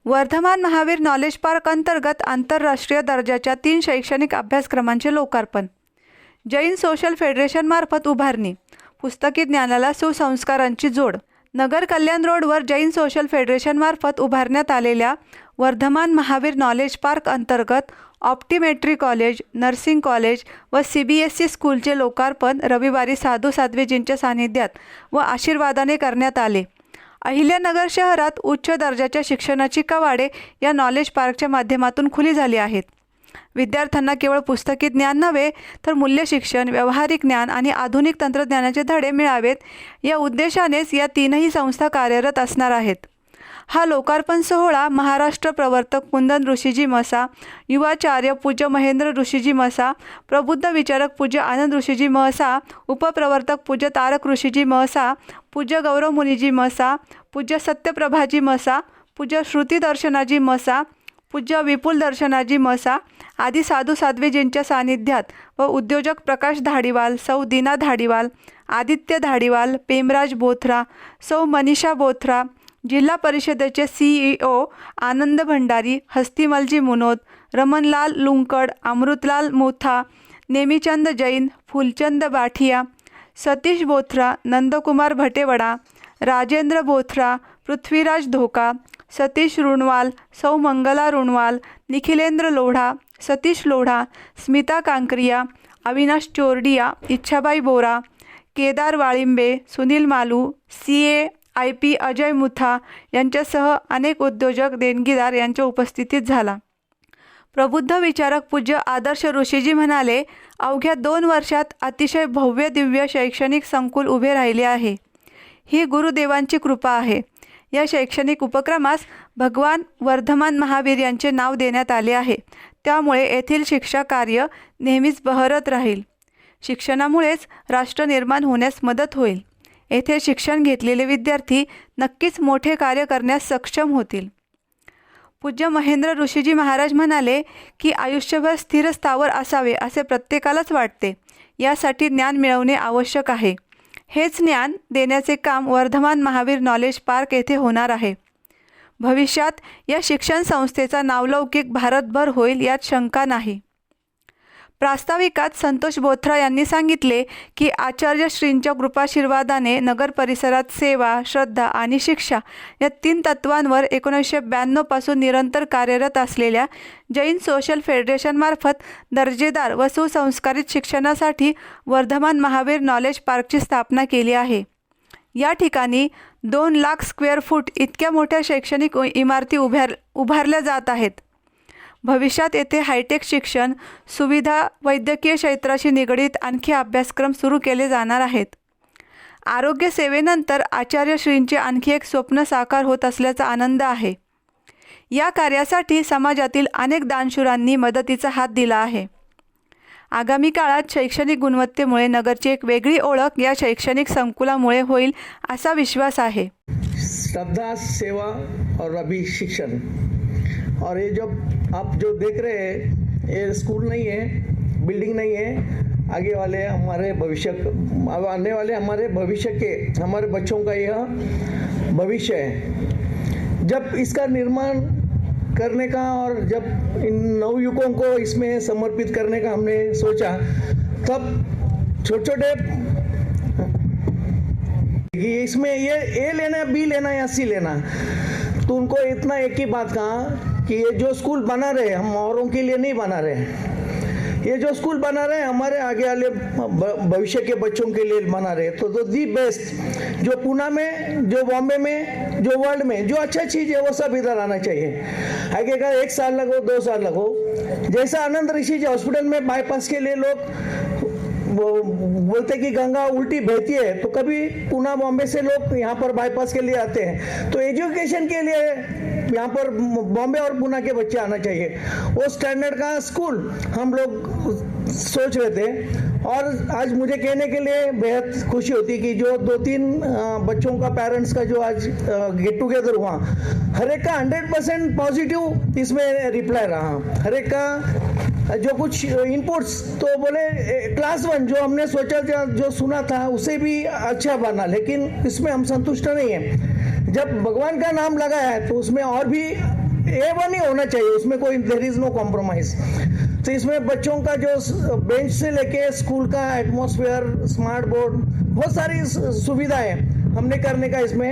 Vardhman Mahavir knowledge park अंतर्गत आंतरराष्ट्रीय दर्जाच्या 3 शैक्षणिक अभ्यासक्रमांचे लोकार्पण. जैन सोशल फेडरेशनमार्फत उभारणी. पुस्तकी ज्ञानाला सुसंस्कारांची जोड. नगर कल्याण रोडवर जैन सोशल फेडरेशनमार्फत उभारण्यात आलेल्या वर्धमान महावीर नॉलेज पार्क अंतर्गत ऑप्टिमेट्री कॉलेज, नर्सिंग कॉलेज व CBSE स्कूलचे लोकार्पण रविवारी साधू साध्वीजींच्या सानिध्यात व आशीर्वादाने करण्यात आले. अहिल्यानगर शहरात उच्च दर्जाच्या शिक्षणाची कवाडे या नॉलेज पार्कच्या माध्यमातून खुली झाली आहेत. विद्यार्थ्यांना केवळ पुस्तकी ज्ञान नव्हे तर मूल्य शिक्षण, व्यावहारिक ज्ञान आणि आधुनिक तंत्रज्ञानाचे धडे मिळावेत या उद्देशानेच या 3ही संस्था कार्यरत असणार आहेत. हा लोकार्पण सोहळा महाराष्ट्र प्रवर्तक कुंदन ऋषीजी मसा, युवाचार्य पूज्य महेंद्र ऋषीजी मसा, प्रबुद्ध विचारक पूज्य आनंद ऋषीजी मसा, उपप्रवर्तक पूज्य तारक ऋषीजी मसा, पूज्य गौरव मुनीजी मसा, पूज्य सत्यप्रभाजी मसा, पूज्य श्रुती दर्शनाजी मसा, पूज्य विपुल दर्शनाजी मसा आदी साधू साध्वीजींच्या सानिध्यात व उद्योजक प्रकाश धाडीवाल, सौ दीना धाडीवाल, आदित्य धाडीवाल, पेमराज बोथरा, सौ मनीषा बोथरा, जिल्हा परिषदेचे CEO आनंद भंडारी, हस्तिमलजी मुनोद, रमनलाल लुंकड, अमृतलाल मोथा, नेमीचंद जैन, फुलचंद बाठिया, सतीश बोथरा, नंदकुमार भटेवडा, राजेंद्र बोथरा, पृथ्वीराज धोका, सतीश रुणवाल, सौ मंगला रुणवाल, निखिलेंद्र लोढा, सतीश लोढा, स्मिता कांकरिया, अविनाश चोरडिया, इच्छाबाई बोरा, केदार वाळिंबे, सुनील मालू, CA IP अजय मुथा यांच्यासह अनेक उद्योजक देणगीदार यांच्या उपस्थितीत झाला. प्रबुद्ध विचारक पूज्य आदर्श ऋषीजी म्हणाले, अवघ्या 2 वर्षात अतिशय भव्य दिव्य शैक्षणिक संकुल उभे राहिले आहे. ही गुरुदेवांची कृपा आहे. या शैक्षणिक उपक्रमास भगवान वर्धमान महावीर यांचे नाव देण्यात आले आहे. त्यामुळे येथील शिक्षा कार्य नेहमीच बहरत राहील. शिक्षणामुळेच राष्ट्र निर्माण होण्यास मदत होईल. येथे शिक्षण घेतलेले विद्यार्थी नक्कीच मोठे कार्य करण्यास सक्षम होतील. पूज्य महेंद्र ऋषीजी महाराज म्हणाले की आयुष्यभर स्थिर स्थावर असावे असे प्रत्येकालाच वाटते. यासाठी ज्ञान मिळवणे आवश्यक आहे. हेच ज्ञान देण्याचे काम वर्धमान महावीर नॉलेज पार्क येथे होणार आहे. भविष्यात या शिक्षण संस्थेचा नावलौकिक भारतभर होईल यात शंका नाही. प्रास्ताविकात संतोष बोथरा यांनी सांगितले की आचार्य श्रींच्या कृपाशीर्वादाने नगर परिसरात सेवा, श्रद्धा आणि शिक्षा या 3 तत्वांवर 1992 पासून निरंतर कार्यरत असलेल्या जैन सोशल फेडरेशनमार्फत दर्जेदार व सुसंस्कारित शिक्षणासाठी वर्धमान महावीर नॉलेज पार्कची स्थापना केली आहे. या ठिकाणी 2 लाख स्क्वेअर फूट इतक्या मोठ्या शैक्षणिक इमारती उभारल्या जात आहेत. भविष्यात येथे हायटेक शिक्षण, सुविधा, वैद्यकीय क्षेत्राशी निगडीत आणखी अभ्यासक्रम सुरू केले जाणार आहेत. आरोग्य सेवेनंतर आचार्य श्रींचे आणखी एक स्वप्न साकार होत असल्याचा आनंद आहे. या कार्यासाठी समाजातील अनेक दानशूरांनी मदतीचा हात दिला आहे. आगामी काळात शैक्षणिक गुणवत्तेमुळे नगरची एक वेगळी ओळख या शैक्षणिक संकुलामुळे होईल असा विश्वास आहे. श्रद्धा, सेवा और अभी शिक्षण, और ये जब आप जो देख रहे हैं ये स्कूल नहीं है, बिल्डिंग नहीं है, आगे वाले हमारे भविष्य, आने वाले हमारे भविष्य के, हमारे बच्चों का यह भविष्य है. जब इसका निर्माण करने का और जब इन नवयुवकों को इसमें समर्पित करने का हमने सोचा, तब छोटे-छोटे इसमें ये लेना, बी लेना या सी लेना, तो उनको इतना एक ही बात कहा कि ये जो स्कूल बना रहे हम औरों के लिए नहीं बना रहे. ये जो स्कूल बना रहे हैं हमारे आगे वाले भविष्य के बच्चों के लिए बना रहे. तो दी बेस्ट जो पुणे में, जो बॉम्बे में, जो वर्ल्ड में जो अच्छा चीज़ है वो सब इधर आना चाहिए. आगे का 1 साल लगो, 2 साल लगो. जैसा आनंद ऋषि जी हॉस्पिटल में बाईपास के लिए लोग वो बोलते कि गंगा उल्टी बहती है, तो कभी पुणे बॉम्बे से लोग यहाँ पर बाईपास के लिए आते हैं. तो एजुकेशन के लिए यहाँ पर बॉम्बे और पुणे के बच्चे आना चाहिए. वो स्टैंडर्ड का स्कूल हम लोग सोच रहे थे. और आज मुझे कहने के लिए बेहद खुशी होती कि जो 2-3 बच्चों का पेरेंट्स का जो आज गेट टुगेदर हुआ, हर एक का 100% पॉजिटिव इसमें रिप्लाई रहा. हर एक का जो कुछ इनपुट्स तो बोले क्लास 1 जो हमने सोचा था, जो सुना था उसे भी अच्छा बना, लेकिन इसमें हम संतुष्ट नहीं हैं. जब भगवान का नाम लगा है तो उसमें और भी A1 ही होना चाहिए, उसमें कोई देयर इज नो कॉम्प्रोमाइज। तो इसमें बच्चों का जो बेंच से लेके स्कूल का एटमॉस्फेयर, स्मार्ट बोर्ड, बहुत सारी सुविधाएं हमने करने का इसमें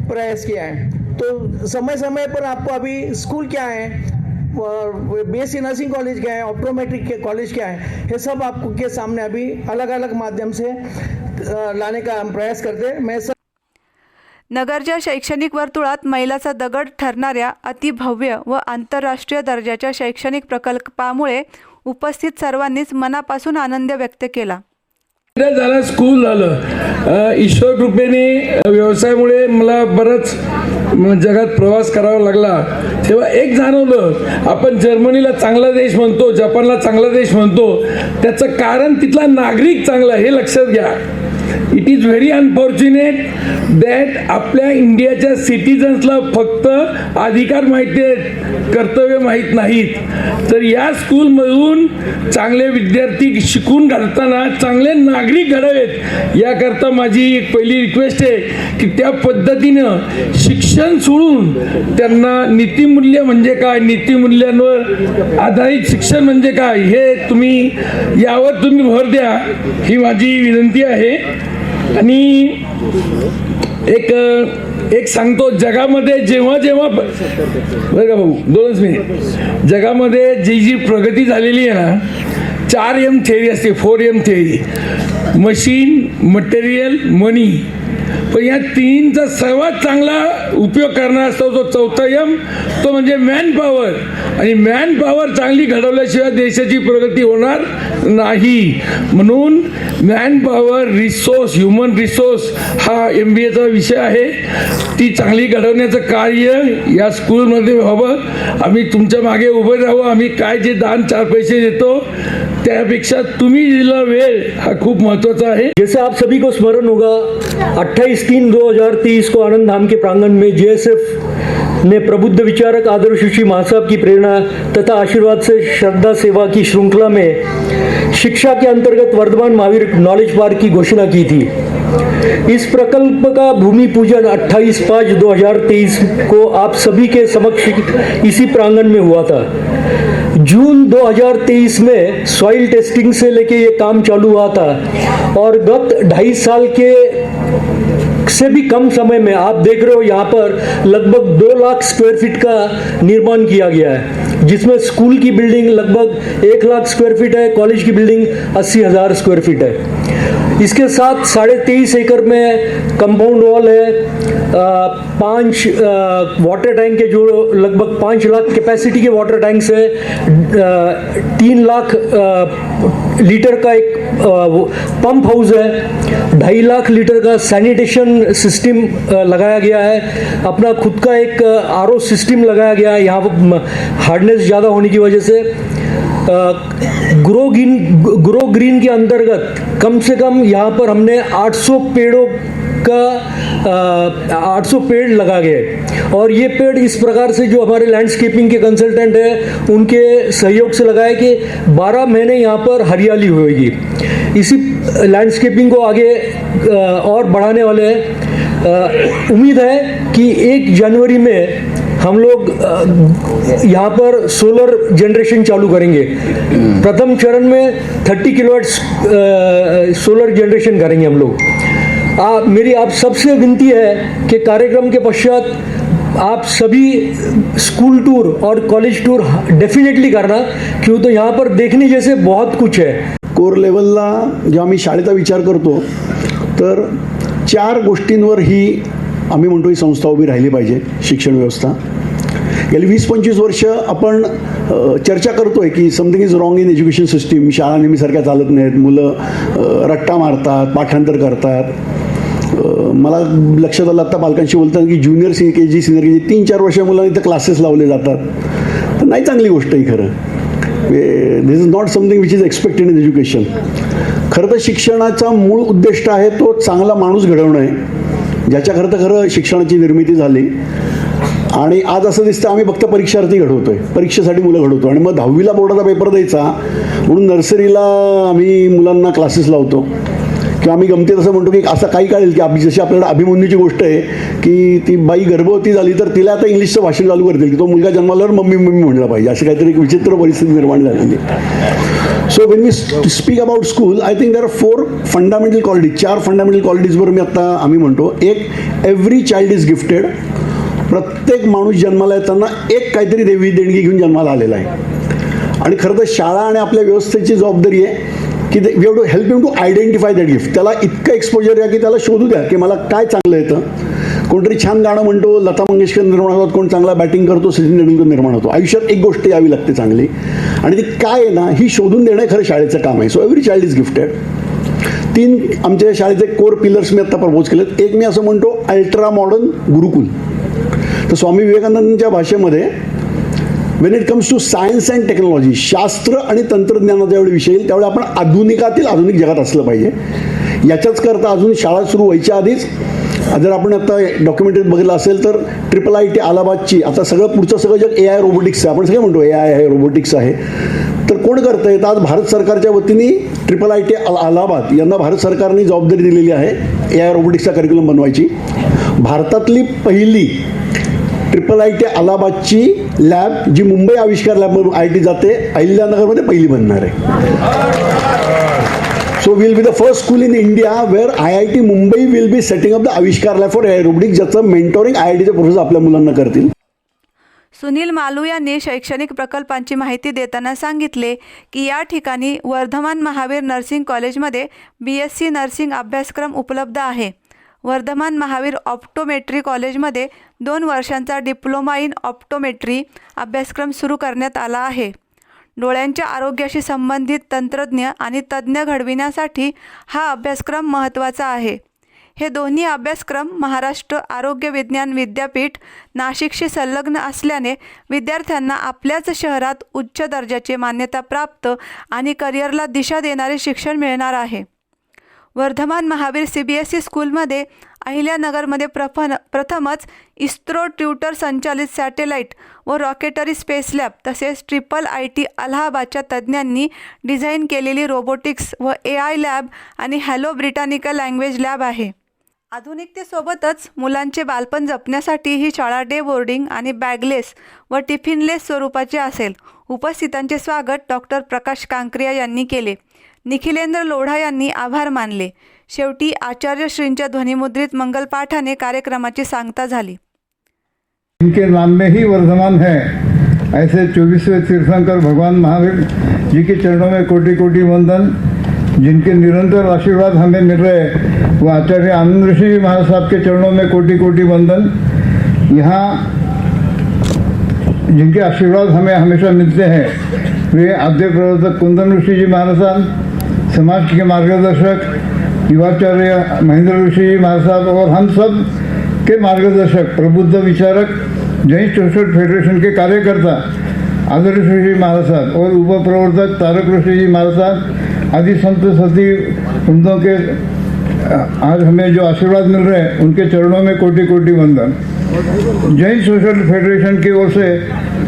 प्रयास किया है। तो समय समय पर आपको अभी स्कूल क्या है, बीएससी नर्सिंग कॉलेज क्या है, ऑप्टोमेट्रिक के कॉलेज क्या है, ये सब आपको के सामने अभी अलग अलग माध्यम से लाने का हम प्रयास करते हैं। मैं नगरच्या शैक्षणिक वर्तुळात मैलाचा दगड ठरणाऱ्या अतिभव्य व आंतरराष्ट्रीय दर्जाच्या शैक्षणिक प्रकल्पामुळे उपस्थित सर्वांनीच मनापासून आनंद व्यक्त केला। झालं, स्कूल झालं, ईश्वर कृपेने व्यवसायामुळे मला बरंच जगात प्रवास करावा लागला। तेव्हा एक जाणवलं, आपण जर्मनीला चांगला देश म्हणतो, जपानला चांगला देश म्हणतो, त्याचं कारण तिथला नागरिक चांगला, हे लक्षात घ्या। It is very unfortunate that आपल्या इंडियाच्या सिटीजन्सला फक्त अधिकार माहिती आहेत, कर्तव्य माहीत नाहीत। तर या स्कूलमधून चांगले विद्यार्थी शिकून घडताना चांगले नागरिक घडावेत, याकरता माझी एक पहिली रिक्वेस्ट आहे की त्या पद्धतीनं शिक्षण सोडून त्यांना नीतिमूल्य म्हणजे काय, नीतिमूल्यांवर आधारित शिक्षण म्हणजे काय, हे तुम्ही यावर तुम्ही भर द्या, ही माझी विनंती आहे। आणि एक सांगतो, जगामध्ये जेव्हा जेव्हा बरं का भाऊ, 2 मिनिट, जगामध्ये जी प्रगती झालेली आहे ना, 4M थेअरी असते, 4M थेअरी, मशीन, मटेरियल, मनी, पण या तीनचा सर्वात चांगला उपयोग करणार असतो तो 4था M, तो म्हणजे मॅन पॉवर। आणि मॅन पॉवर चांगली घडवल्याशिवाय देशाची प्रगती होणार नाही। म्हणून man power, resource, human resource हा MBAचा विषय आहे, ती चांगली घडवण्याचं कार्य या स्कूलमध्ये व्हावं। आम्ही तुमच्या मागे उभे राहू, आम्ही काय जे दान 4 पैसे देतो त्यापेक्षा तुम्ही दिलेला वेळ हा खूप महत्त्वाचा आहे। जैसे आप सभी को स्मरण होगा, 28/3/2023 को आनंद धाम के प्रांगण में JSF ने प्रबुद्ध विचारक आदर्श महासाब की प्रेरणा तथा आशीर्वाद से श्रद्धा सेवा की श्रृंखला में शिक्षा के अंतर्गत वर्धमान महावीर नॉलेज पार्क की घोषणा की थी। इस प्रकल्प का भूमि पूजन 28/5/2023 को आप सभी के समक्ष इसी प्रांगण में हुआ था। जून 2023 में सॉइल टेस्टिंग से लेके ये काम चालू हुआ था और गत 2.5 साल के से भी कम समय में आप देख रहे हो यहाँ पर लगभग 2 लाख स्क्वायर फीट का निर्माण किया गया है, जिसमें स्कूल की बिल्डिंग लगभग 1 लाख स्क्वायर फीट है, कॉलेज की बिल्डिंग 80,000 स्क्वायर फीट है। इसके साथ 23.5 एकड़ में कंपाउंड वॉल है, 5 वाटर टैंक के जो लगभग 5 लाख कैपेसिटी के वाटर टैंक्स है, 3 लाख लीटर का एक पंप हाउस है, 2.5 लाख लीटर का सैनिटेशन सिस्टम लगाया गया है, अपना खुद का एक RO सिस्टम लगाया गया है यहाँ पर हार्डनेस ज़्यादा होने की वजह से। ग्रो ग्रीन के अंतर्गत कम से कम यहाँ पर हमने 800 पेड़ों का 800 पेड़ लगा गए और ये पेड़ इस प्रकार से जो हमारे लैंडस्केपिंग के कंसल्टेंट हैं उनके सहयोग से लगाए कि 12 महीने यहाँ पर हरियाली होगी। इसी लैंडस्केपिंग को आगे और बढ़ाने वाले हैं। उम्मीद है कि 1 जनवरी में हम लोग यहाँ पर सोलर जनरेशन चालू करेंगे। प्रथम चरण में 30 किलोवाट सोलर जनरेशन करेंगे हम लोग। मेरी आप सबसे विनती है कि कार्यक्रम के पश्चात आप सभी स्कूल टूर और कॉलेज टूर डेफिनेटली करना, क्यों तो यहाँ पर देखने जैसे बहुत कुछ है। कोर लेवलला जेव्हा मी शाळेचा विचार करतो तर 4 गोष्टींवर ही आम्ही म्हणतो ही संस्था उभी राहिली पाहिजे। शिक्षण व्यवस्था गेली 20-25 वर्ष आपण चर्चा करतोय की something is wrong in education system, शाळा नेहमीसारख्या चालत नाहीत, मुलं रट्टा मारतात, पाठांतर करतात। मला लक्षात आलं आता पालकांशी बोलताना की ज्युनियर KG सिनियर KG 3-4 वर्ष मुलांना इथं क्लासेस लावले जातात, तर नाही चांगली गोष्ट आहे खरं। This is not something which is expected in education. खरं तर शिक्षणाचा मूळ उद्दिष्ट आहे तो चांगला माणूस घडवणं आहे, ज्याच्या खरं शिक्षणाची निर्मिती झाली। आणि आज असं दिसतं आम्ही फक्त परीक्षार्थी घडवतोय, परीक्षेसाठी मुलं घडवतो आणि मग 10वीला बोर्डाचा पेपर द्यायचा म्हणून नर्सरीला आम्ही मुलांना क्लासेस लावतो किंवा आम्ही गमतीत असं म्हणतो की असं काही काळेल की जशी आपल्याला अभिमन्यूची गोष्ट आहे की ती बाई गर्भवती झाली तर तिला आता इंग्लिशचं भाषण चालू करतील की तो मुलगा जन्माल्यावर मम्मी मम्मी म्हणलं पाहिजे, अशी काहीतरी एक विचित्र परिस्थिती निर्माण झालेली. So when we speak about school, I think there are 4 fundamental qualities, 4 fundamental क्वालिटीजवर मी आता आम्ही म्हणतो. एक, एव्हरी चाइल्ड इज गिफ्टेड. प्रत्येक माणूस जन्माला येताना एक काहीतरी देवी देणगी घेऊन जन्माला आलेला आहे. आणि खरं तर शाळा आणि आपल्या व्यवस्थेची जबाबदारी आहे की we have to help him to identify that gift. त्याला इतकं एक्सपोजर आहे की त्याला शोधू द्या की मला काय चांगलं येतं. कोणतरी छान गाणं म्हणतो, लता मंगेशकर निर्माण होतात, कोण चांगला बॅटिंग करतो, सचिन तेंडुलकर निर्माण होतो. आयुष्यात एक गोष्ट यावी लागते चांगली, आणि ती काय आहे ना, ही शोधून देणं खरं शाळेचं काम आहे. So every child is gifted. 3 आमच्या शाळेचे कोर पिलर्स मी आता प्रपोज केलेत. एक, मी असं म्हणतो अल्ट्रा मॉडर्न गुरुकुल. तर स्वामी विवेकानंदांच्या भाषेमध्ये when it comes to science and technology, शास्त्र आणि तंत्रज्ञानाचा ज्यावेळी विषय येईल त्यावेळी आपण आधुनिकातील आधुनिक जगात असलं पाहिजे. याच्याच करता अजून शाळा सुरू व्हायच्या आधीच जर आपण आता डॉक्युमेंटरीत बघितलं असेल तर IIIT अलाहाबादची, आता सगळं पुढचं सगळं जग AI रोबोटिक्स आहे. आपण सगळे म्हणतो AI आहे, रोबोटिक्स आहे. तर कोण करतं आहे? तर आज भारत सरकारच्या वतीने IIIT अलाहाबाद यांना भारत सरकारने जबाबदारी दिलेली आहे AI रोबोटिक्सचा करिक्युलम बनवायची. भारतातली पहिली IIIT अलाहाबादची लॅब, जी मुंबई आविष्कार लॅबमधून IIT जाते, अहिल्यानगरमध्ये पहिली बनणार आहे. So we'll be the first school in India where IIT Mumbai will be setting up the Avishkar Lab for AI Robotics, ज्याचं मेंटोरिंग IITचे प्रोफेसर आपल्या मुलांना करतील. सुनील मालू यांनी शैक्षणिक प्रकल्पांची माहिती देताना सांगितले की या ठिकाणी वर्धमान महावीर नर्सिंग कॉलेजमध्ये BSc नर्सिंग अभ्यासक्रम उपलब्ध आहे. वर्धमान महावीर ऑप्टोमेट्री कॉलेजमध्ये 2 वर्षांचा डिप्लोमा इन ऑप्टोमेट्री अभ्यासक्रम सुरू करण्यात आला आहे. डोळ्यांच्या आरोग्याशी संबंधित तंत्रज्ञ आणि तज्ज्ञ घडविण्यासाठी हा अभ्यासक्रम महत्त्वाचा आहे. हे दोन्ही अभ्यासक्रम महाराष्ट्र आरोग्य विज्ञान विद्यापीठ नाशिकशी संलग्न असल्याने विद्यार्थ्यांना आपल्याच शहरात उच्च दर्जाचे मान्यताप्राप्त आणि करिअरला दिशा देणारे शिक्षण मिळणार आहे. वर्धमान महावीर CBSE स्कूलमध्ये अहिल्यानगरमध्ये प्रथमच इस्रो ट्यूटर संचालित सॅटेलाईट व रॉकेटरी स्पेस लॅब तसेच IIIT अलाहाबादच्या तज्ज्ञांनी डिझाईन केलेली रोबोटिक्स व AI लॅब आणि हॅलो ब्रिटानिका लँग्वेज लॅब आहे. आधुनिकतेसोबतच मुलांचे बालपण जपण्यासाठी ही शाळा डे बोर्डिंग आणि बॅगलेस व टिफिनलेस स्वरूपाची असेल. उपस्थितांचे स्वागत डॉक्टर प्रकाश कांक्रिया यांनी केले. निखिलेंद्र लोढा यांनी आभार मानले. शेवटी आचार्यश्रींच्या ध्वनिमुद्रित मंगलपाठाने कार्यक्रमाची सांगता झाली. इनके नाम में ही वर्धमान है, ऐसे 24वें तीर्थंकर भगवान महावीर जी के चरणों में कोटि कोटि वंदन. जिनके निरंतर आशीर्वाद हमें मिल रहे वो आचार्य आनंद ऋषि महाराज साहब के चरणों में कोटि कोटि वंदन. यहाँ जिनके आशीर्वाद हमें हमेशा मिलते हैं वे आद्य प्रवर्तक कुंदन ऋषि जी महाराज साहब, समाज के मार्गदर्शक युवाचार्य महेंद्र ऋषि जी महाराज साहब और हम सब के मार्गदर्शक प्रबुद्ध विचारक जैन सोशल फेडरेशन के कार्यकर्ता आदर्श ऋषि जी महाराज साहब और उपप्रवर्तक तारक ऋषि जी महाराज साहब आदि संत सती उनके के आज हमें जो आशीर्वाद मिल रहे हैं उनके चरणों में कोटि कोटि वंदन. जैन सोशल फेडरेशन की ओर से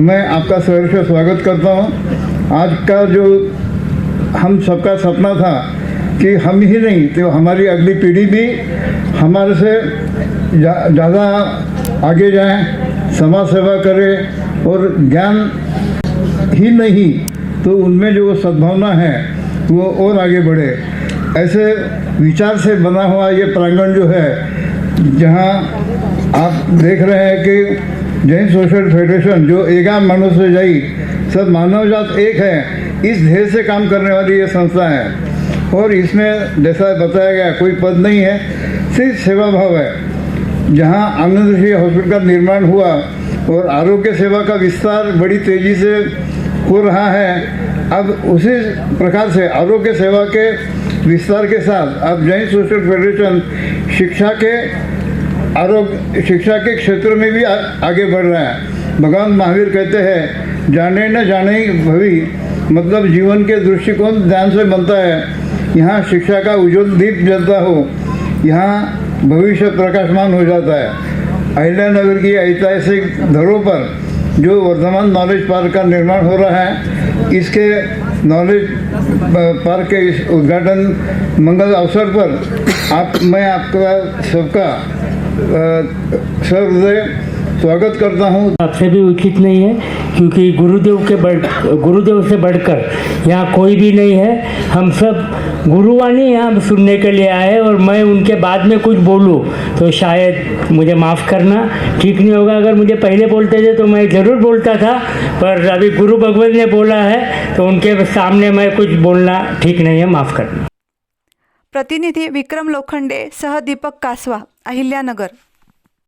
मैं आपका सहर्ष स्वागत करता हूँ. आज का जो हम सबका सपना था कि हम ही नहीं तो हमारी अगली पीढ़ी भी हमारे से ज़्यादा आगे जाएं, समाज सेवा करें और ज्ञान ही नहीं तो उनमें जो सद्भावना है वो और आगे बढ़े. ऐसे विचार से बना हुआ ये प्रांगण जो है, जहाँ आप देख रहे हैं कि जैन सोशल फेडरेशन जो एका मनुष्य जाई सब मानवजात एक है, इस ध्येय से काम करने वाली ये संस्था है. और इसमें जैसा बताया गया कोई पद नहीं है, सिर्फ सेवा भाव है. जहाँ आनंद ऋषि हॉस्पिटल का निर्माण हुआ और आरोग्य सेवा का विस्तार बड़ी तेज़ी से हो रहा है, अब उसी प्रकार से आरोग्य सेवा के विस्तार के साथ अब जैन सोशल फेडरेशन शिक्षा के क्षेत्र में भी आगे बढ़ रहा है. भगवान महावीर कहते हैं जाने न जाने भवी, मतलब जीवन के दृष्टिकोण ध्यान से बनता है. यहाँ शिक्षा का उज्ज्वल दीप जलता हो, यहाँ भविष्य प्रकाशमान हो जाता है. अहिल्यानगर की ऐतिहासिक धरोहर पर जो वर्धमान नॉलेज पार्क का निर्माण हो रहा है, इसके नॉलेज पार्क के इस उद्घाटन मंगल अवसर पर मैं आपका सबका सहृदय स्वागत करता हूँ। आपसे भी उचित नहीं है, क्योंकि गुरुदेव से बढ़कर यहाँ कोई भी नहीं है। हम सब गुरुवाणी यहाँ सुनने के लिए आए, और मैं उनके बाद में कुछ बोलूँ तो शायद मुझे माफ़ करना, ठीक नहीं होगा। अगर मुझे पहले बोलते थे तो मैं ज़रूर बोलता था, पर अभी गुरु भगवत ने बोला है तो उनके सामने मैं कुछ बोलना ठीक नहीं है, माफ़ करना। प्रतिनिधी विक्रम लोखंडे सह दीपक कासवा, अहिल्यानगर।